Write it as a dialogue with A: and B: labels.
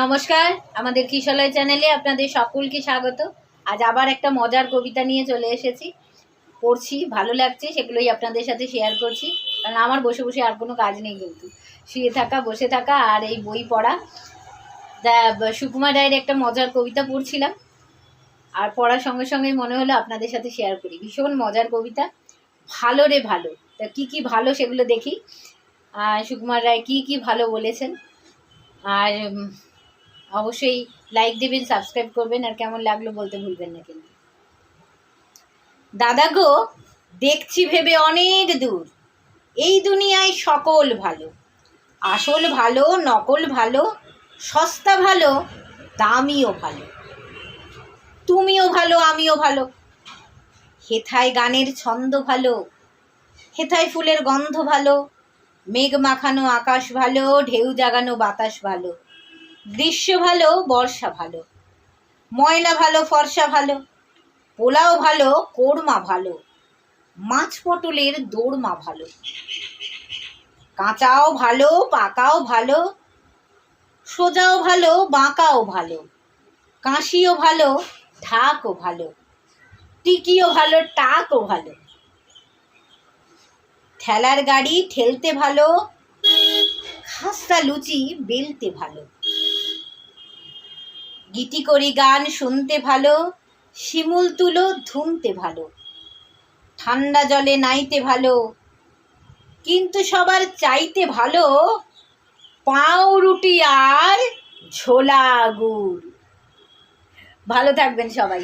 A: নমস্কার, আমাদের কিশলয় চ্যানেলে আপনাদের সকলকে স্বাগত। আজ আবার একটা মজার কবিতা নিয়ে চলে এসেছি। পড়ছি, ভালো লাগছে, সেগুলোই আপনাদের সাথে শেয়ার করছি। কারণ আমার বসে বসে আর কোনো কাজ নেই, কিন্তু শুয়ে থাকা, বসে থাকা আর এই বই পড়া। সুকুমার রায়ের একটা মজার কবিতা পড়ছিলাম, আর পড়ার সঙ্গে সঙ্গেই মনে হলো আপনাদের সাথে শেয়ার করি। ভীষণ মজার কবিতা, ভালো রে ভালো। তা কী কী ভালো সেগুলো দেখি। সুকুমার রায় কী কী ভালো বলেছেন। আর অবশ্যই লাইক দেবেন, সাবস্ক্রাইব করবেন, আর কেমন লাগলো বলতে ভুলবেন না কিন্তু। দাদা গো, দেখছি ভেবে অনেক দূর, এই দুনিয়ায় সকল ভালো। আসল ভালো, নকল ভালো, সস্তা ভালো, দামিও ভালো। তুমিও ভালো, আমিও ভালো। হেথায় গানের ছন্দ ভালো, হেথায় ফুলের গন্ধ ভালো, মেঘ মাখানো আকাশ ভালো, ঢেউ জাগানো বাতাস ভালো, গ্রীষ্ম ভালো, বর্ষা ভালো, ময়লা ভালো, ফর্সা ভালো, পোলাও ভালো, কোরমা ভালো, মাছ পটলের দোরমা ভালো, কাঁচাও ভালো, পাকাও ভালো, সোজাও ভালো, বাঁকাও ভালো, কাশিও ভালো, ঢাকও ভালো, টিকিও ভালো, টাকও ভালো, ঠেলার গাড়ি ঠেলতে ভালো, খাস্তা লুচি বেলতে ভালো, গিটি করি গান শুনতে ভালো, শিমুল তুলো ধুমতে ভালো, ঠান্ডা জলে নাইতে ভালো, কিন্তু সবার চাইতে ভালো পাউরুটি আর ছোলা গুড়। ভালো থাকবেন সবাই।